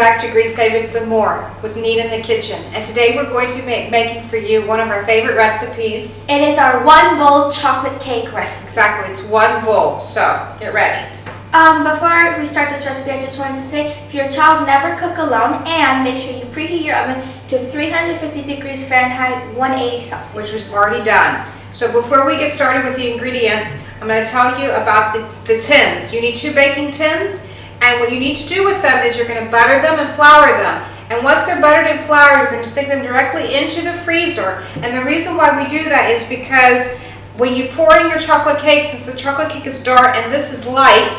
back to Greek Favorites and More with Nina in the kitchen. And today we're going to be making for you one of our favorite recipes. It is our one bowl chocolate cake recipe. Exactly, it's one bowl, so get ready. Before we start this recipe, I just wanted to say, if your child never cook alone, and make sure you preheat your oven to 350 degrees Fahrenheit, 180 Celsius. Which was already done. So before we get started with the ingredients, I'm going to tell you about the tins. You need 2 baking tins. And what you need to do with them is you're going to butter them and flour them. And once they're buttered and floured, you're going to stick them directly into the freezer. And the reason why we do that is because when you pour in your chocolate cake, since the chocolate cake is dark and this is light,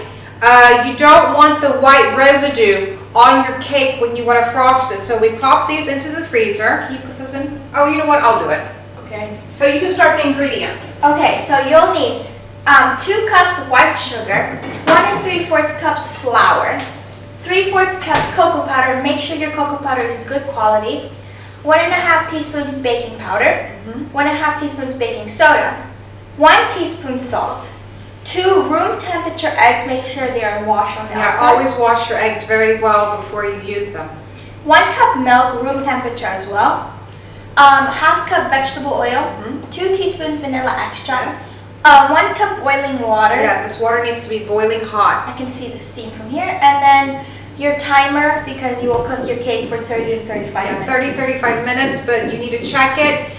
you don't want the white residue on your cake when you want to frost it. So we pop these into the freezer. Can you put those in? Oh, you know what? I'll do it. Okay. So you can start the ingredients. Okay, so you'll need 2 cups of white sugar, 1 3/4 cups flour, 3/4 cup cocoa powder. Make sure your cocoa powder is good quality. 1½ teaspoons baking powder, 1½ teaspoons baking soda, 1 teaspoon salt, 2 room temperature eggs. Make sure they are washed on the outside. Yeah, always wash your eggs very well before you use them. 1 cup milk, room temperature as well. 1/2 cup vegetable oil, 2 teaspoons vanilla extract. Yes. 1 cup boiling water. Yeah, this water needs to be boiling hot. I can see the steam from here. And then your timer, because you will cook your cake for 30 to 35 minutes. 30-35 minutes, but you need to check it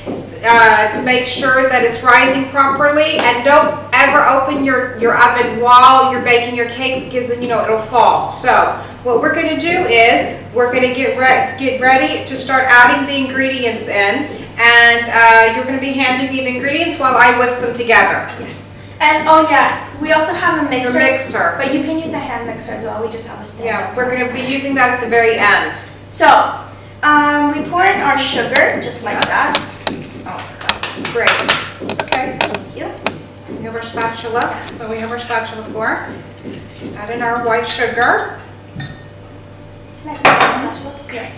to make sure that it's rising properly. And don't ever open your oven while you're baking your cake, because then you know it'll fall. So what we're going to do is we're going to get ready to start adding the ingredients in. And you're going to be handing me the ingredients while I whisk them together. Yes. And oh yeah, we also have a mixer. A mixer. But you can use a hand mixer as well. We just have a stand. Yeah, we're going to be using that at the very end. So, we pour in our sugar, just like that. Oh, it's got great. It's okay. Thank you. We have our spatula. What we have our spatula for. Add in our white sugar. Can I put my spatula? Yes.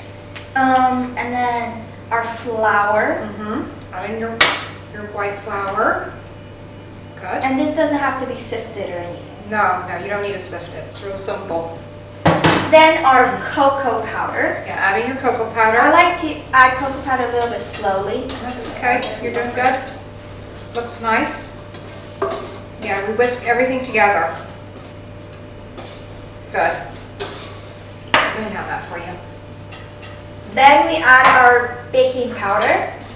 And then our flour. Add in your white flour. Good. And this doesn't have to be sifted or anything. No, you don't need to sift it. It's real simple. Then our cocoa powder. Yeah, add in your cocoa powder. I like to add cocoa powder a little bit slowly. That's okay. You're doing good. Looks nice. Yeah, we whisk everything together. Good. Let me have that for you. Then we add our baking powder.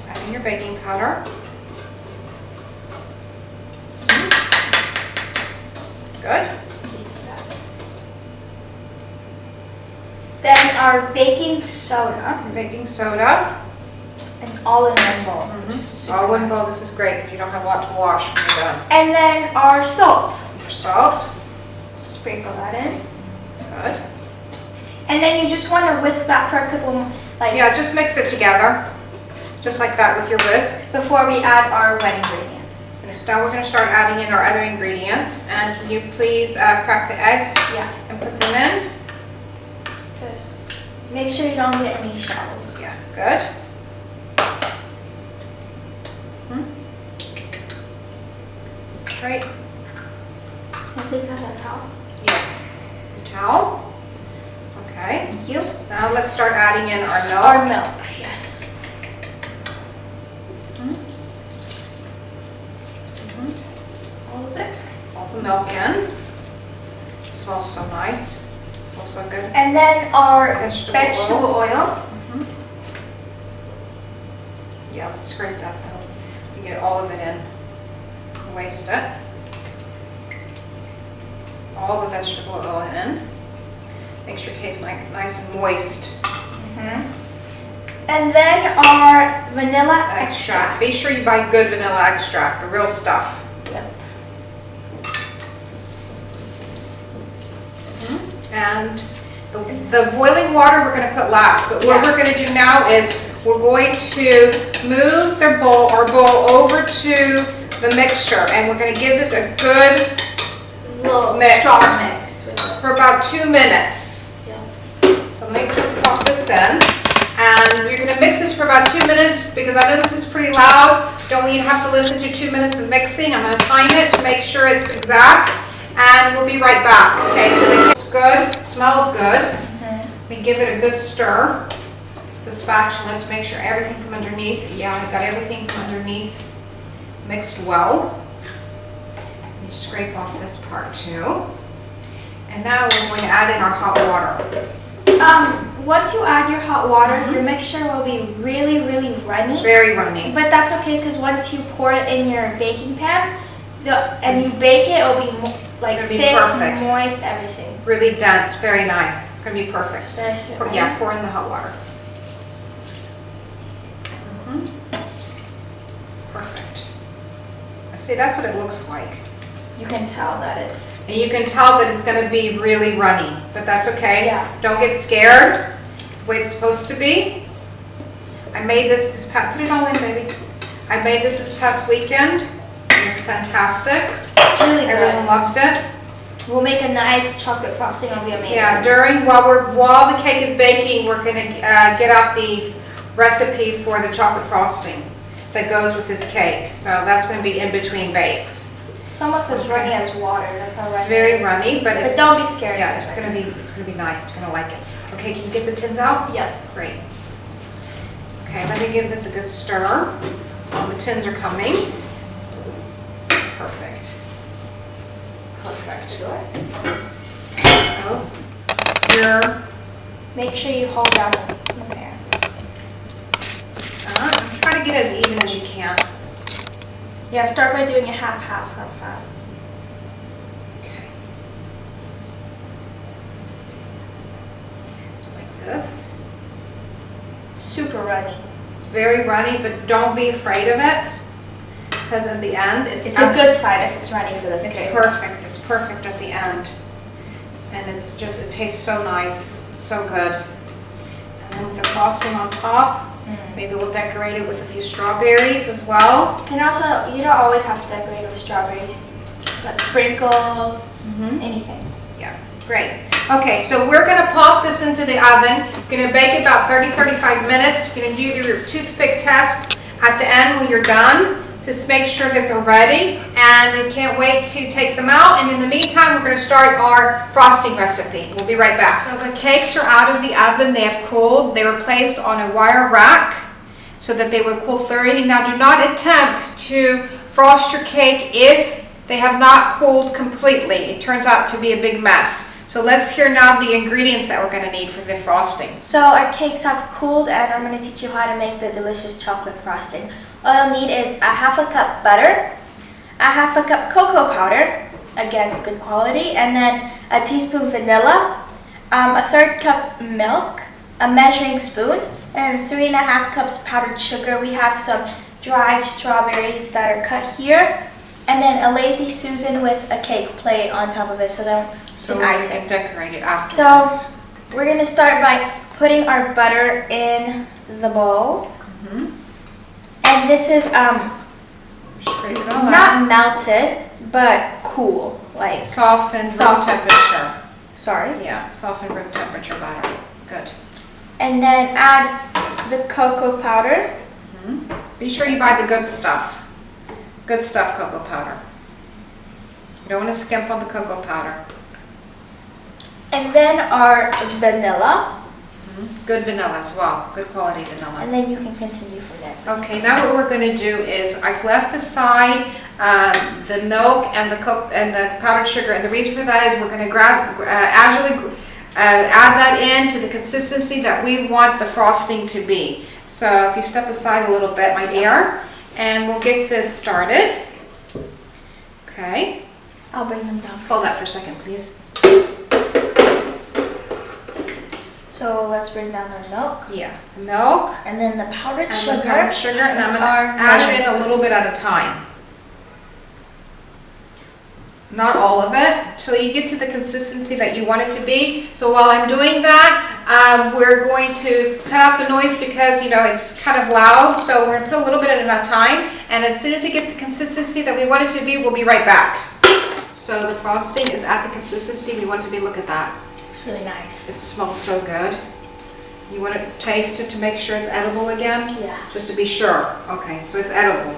Add in your baking powder. Good. Then our baking soda. Baking soda. It's all in one bowl. All in one bowl. This is great because you don't have a lot to wash when you're done. And then our salt. Your salt. Sprinkle that in. Good. And then you just want to whisk that for a couple, yeah, just mix it together, just like that with your whisk. Before we add our wet ingredients. So now we're going to start adding in our other ingredients. And can you please crack the eggs? Yeah. And put them in. Just make sure you don't get any shells. Yeah, good. Great. Can you please have that towel? Yes. Your towel. Okay. Thank you. Now let's start adding in our milk. Our milk, yes. All of it. All the milk in. It smells so nice. It smells so good. And then our Vegetable oil. Yeah, let's scrape that though. You get all of it in. Don't waste it. All the vegetable oil in. Makes your cake nice and moist. And then our vanilla extract. Be sure you buy good vanilla extract, the real stuff. Yep. And the boiling water we're going to put last. But what we're going to do now is we're going to move our bowl over to the mixture, and we're going to give this a good little mix. Strong mix. For about 2 minutes. Yeah. So let me pop this in. And you're going to mix this for about 2 minutes because I know this is pretty loud. Don't want you to have to listen to 2 minutes of mixing. I'm going to time it to make sure it's exact. And we'll be right back. Okay, so the cake's good. It smells good. We give it a good stir with the spatula to make sure everything from underneath, yeah, I got everything from underneath mixed well. You scrape off this part too. And now we're going to add in our hot water. Once you add your hot water, your mixture will be really, really runny. Very runny. But that's okay because once you pour it in your baking pans and you bake it, it'll be like thick, perfect. moist, everything. Really dense, very nice. It's going to be perfect. Should I stir it? Yeah, pour in the hot water. Perfect. See, that's what it looks like. You can tell that it's... And you can tell that it's going to be really runny, but that's okay. Yeah. Don't get scared. It's the way it's supposed to be. I made this past, put it all in, baby. I made this past weekend. It was fantastic. It's really good. Everyone loved it. We'll make a nice chocolate frosting. It'll be amazing. Yeah, while the cake is baking, we're going to get out the recipe for the chocolate frosting that goes with this cake. So that's going to be in between bakes. It's almost as runny as water. That's how runny. It's very runny, but But don't be scared. yeah, it's going to be nice. You're going to like it. Okay, can you get the tins out? Yep. Great. Okay, let me give this a good stir while the tins are coming. Perfect. Perfect. So, here. Make sure you hold down the pan. Try to get as even as you can. Yeah, start by doing a half. Okay. Just like this. Super runny. It's very runny, but don't be afraid of it. Because at the end, It's a good sign if it's runny for this It's cake. perfect. It's perfect at the end. And it's just, it tastes so nice. It's so good. And then with the frosting on top, maybe we'll decorate it with a few strawberries as well. And also, you don't always have to decorate with strawberries. But sprinkles, anything. Yeah, great. Okay, so we're going to pop this into the oven. It's going to bake about 30-35 minutes. You're going to do your toothpick test at the end when you're done. Just make sure that they're ready, and we can't wait to take them out. And in the meantime, we're going to start our frosting recipe. We'll be right back. So the cakes are out of the oven. They have cooled. They were placed on a wire rack so that they would cool thoroughly. Now, do not attempt to frost your cake if they have not cooled completely. It turns out to be a big mess. So let's hear now the ingredients that we're going to need for the frosting. So our cakes have cooled, and I'm going to teach you how to make the delicious chocolate frosting. All you'll need is a half a cup butter, a half a cup cocoa powder, again good quality, and then a teaspoon vanilla, a third cup milk, a measuring spoon, and 3.5 cups powdered sugar. We have some dried strawberries that are cut here, and then a Lazy Susan with a cake plate on top of it, so then So we can we're ice going it. to decorate it afterwards. So we're going to start by putting our butter in the bowl. And this is Scrape it all out. not melted, but cool, like Softened room Softened. temperature. sorry. Yeah, softened room temperature butter. Good. And then add the cocoa powder. Be sure you buy the good stuff. Good stuff cocoa powder. You don't want to skimp on the cocoa powder. And then our vanilla. Good vanilla as well. Good quality vanilla. And then you can continue from there. Okay, now what we're going to do is I've left aside the milk and the powdered sugar, and the reason for that is we're going to gradually add that in to the consistency that we want the frosting to be. So if you step aside a little bit, my dear, and we'll get this started. Okay, I'll bring them down. hold that for a second, please. So let's bring down the milk. Yeah, milk And then the powdered and sugar. the powdered sugar, and I'm with going our to add it in measuring a little bit at a time. Not all of it, so you get to the consistency that you want it to be. So while I'm doing that, we're going to cut out the noise because, you know, it's kind of loud. So we're going to put a little bit at a time, and as soon as it gets the consistency that we want it to be, we'll be right back. So the frosting is at the consistency we want it to be. Look at that. It's really nice. It smells so good. You want to taste it to make sure it's edible again? Yeah. Just to be sure. Okay, so it's edible.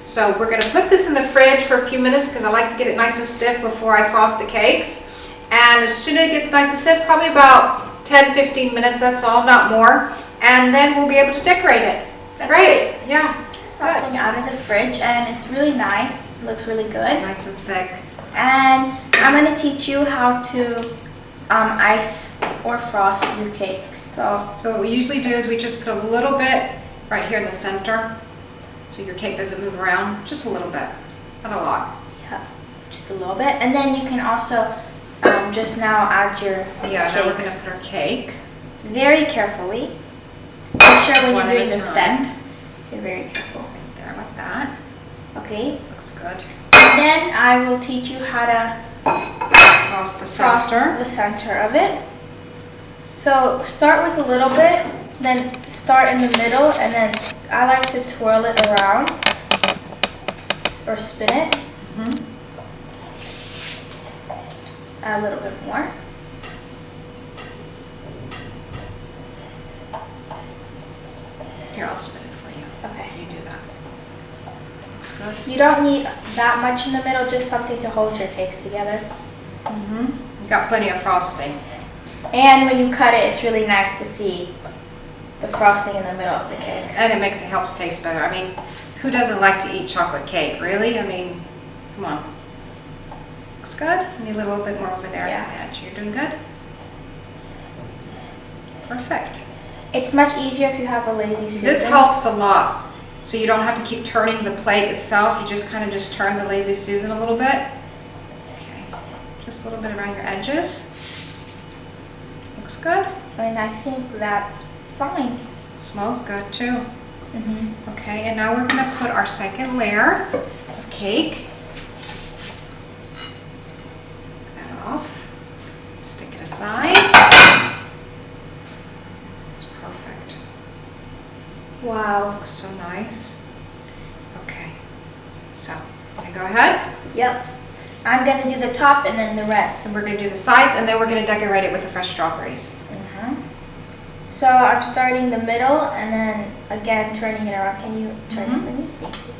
So we're going to put this in the fridge for a few minutes because I like to get it nice and stiff before I frost the cakes. And as soon as it gets nice and stiff, probably about 10-15 minutes, that's all, not more. And then we'll be able to decorate it. That's great. Yeah. Frosting out of the fridge, and it's really nice. It looks really good. Nice and thick. And I'm going to teach you how to ice or frost your cakes. So what we usually do is we just put a little bit right here in the center, so your cake doesn't move around. Just a little bit, not a lot. yeah, just a little bit. And then you can also just now add your Yeah, cake now we're going to put our cake. very carefully. Make sure when One you're at doing a the time. step, you're very careful. Right there, like that. Okay. Looks good. Then I will teach you how to Across the frost center. the center of it. So start with a little bit, then start in the middle, and then I like to twirl it around or spin it. Mhm. Add a little bit more. Here, I'll spin it for you. Okay. You do that. Looks good. You don't need that much in the middle, just something to hold your cakes together. You got plenty of frosting. And when you cut it, it's really nice to see the frosting in the middle of the cake. And it helps it taste better. I mean, who doesn't like to eat chocolate cake? Really? I mean, come on. Looks good. You need a little bit more over there Yeah. on the edge. You're doing good. Perfect. It's much easier if you have a lazy Susan. This helps a lot. So you don't have to keep turning the plate itself. You just kind of just turn the lazy Susan a little bit. Okay. Just a little bit around your edges. Looks good. And I think that's fine. Smells good too. Okay, and now we're going to put our second layer of cake. Get that off. Stick it aside. It's perfect. Wow. Looks so nice. Okay, so I'm going to go ahead. Yep. I'm going to do the top and then the rest. And we're going to do the sides, and then we're going to decorate it with the fresh strawberries. So I'm starting the middle and then again turning it around. Can you turn it for me? Thank you.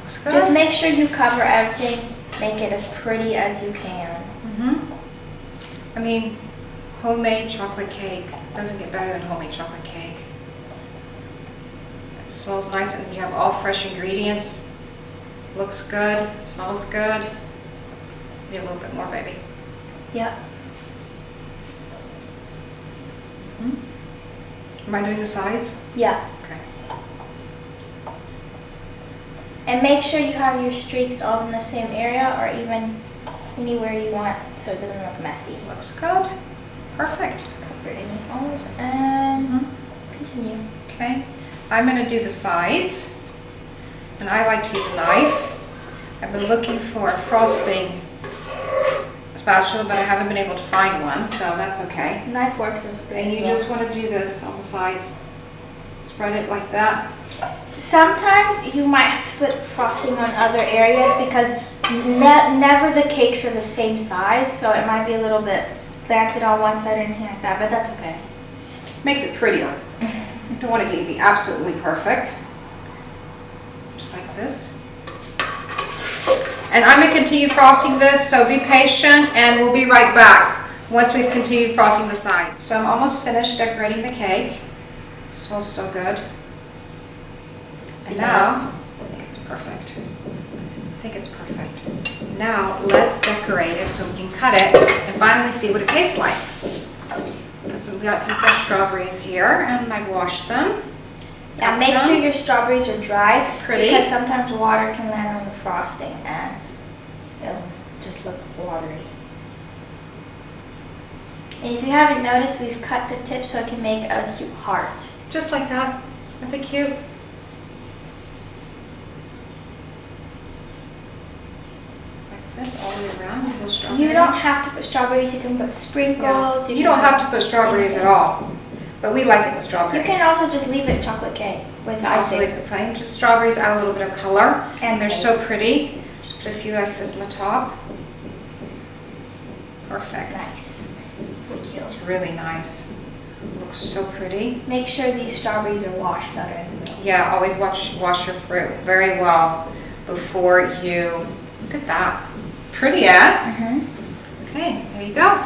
Looks good. Just make sure you cover everything. Make it as pretty as you can. I mean, homemade chocolate cake doesn't get better than homemade chocolate cake. It smells nice, and you have all fresh ingredients. Looks good, smells good. Need a little bit more, baby. Yep. Am I doing the sides? Yeah. Okay. And make sure you have your streaks all in the same area or even anywhere you want so it doesn't look messy. Looks good. Perfect. Cover any holes and continue. Okay. I'm going to do the sides, and I like to use a knife. I've been looking for a frosting spatula, but I haven't been able to find one, so that's okay. Knife works as great. And you just want to do this on the sides. Spread it like that. Sometimes you might have to put frosting on other areas because never the cakes are the same size, so it might be a little bit slanted on one side or anything like that, but that's okay. Makes it prettier. You don't want it to be absolutely perfect. Just like this. And I'm going to continue frosting this, so be patient, and we'll be right back once we've continued frosting the sides. So I'm almost finished decorating the cake. It smells so good. And now, I think it's perfect. I think it's perfect. Now, let's decorate it so we can cut it and finally see what it tastes like. So we've got some fresh strawberries here, and I've washed them. Yeah, make sure your strawberries are dry. Pretty. Because sometimes water can land on the frosting and it'll just look watery. And if you haven't noticed, we've cut the tip so it can make a cute heart. Just like that. Aren't they cute? Like this all the way around. Little strawberries. You don't have to put strawberries, you can put sprinkles. You don't have to put strawberries at all, but we like it with You strawberries. can also just leave it chocolate cake with Also leave icing. it plain. Just strawberries add a little bit of color, And and they're taste. so pretty. Just put a few like this on the top. Perfect. Nice. Really cute. It's really nice. Looks so pretty. Make sure these strawberries are washed that are in the middle. Yeah, always wash your fruit very well before you. Look at that. Pretty, eh? Mm-hmm. Okay, there you go.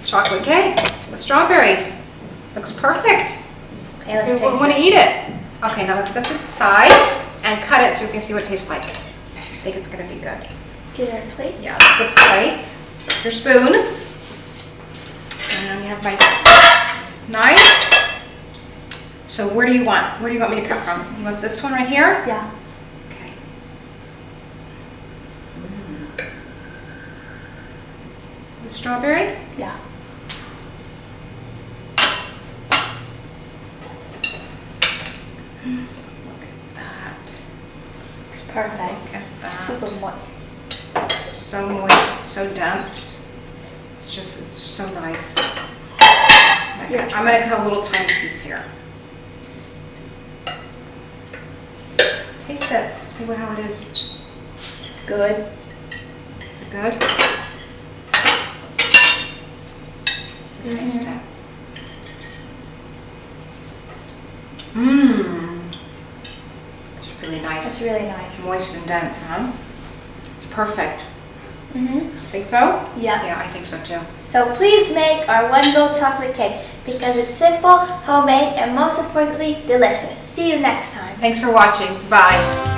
Chocolate cake with strawberries. Looks perfect. Okay, let's We taste want to it. eat it. Okay, now let's set this aside and cut it so we can see what it tastes like. I think it's going to be good. Get our plate. Yeah, let's get the plates. Your spoon. And you have my knife. So where do you want? Where do you want me to cut from? You want this one right here? Yeah. Okay. The strawberry? Yeah. Look at that. It's perfect. Look at that. Super moist. So moist, so dense. It's so nice. I'm going to cut a little tiny piece here. Taste it. See how it is. Good. Is it good? Taste it. Mmm. It's really nice. It's really nice. Moist and dense, huh? It's perfect. Mm-hmm. Think so? Yeah. Yeah, I think so too. So please make our one-bowl chocolate cake because it's simple, homemade, and most importantly, delicious. See you next time. Thanks for watching. Bye.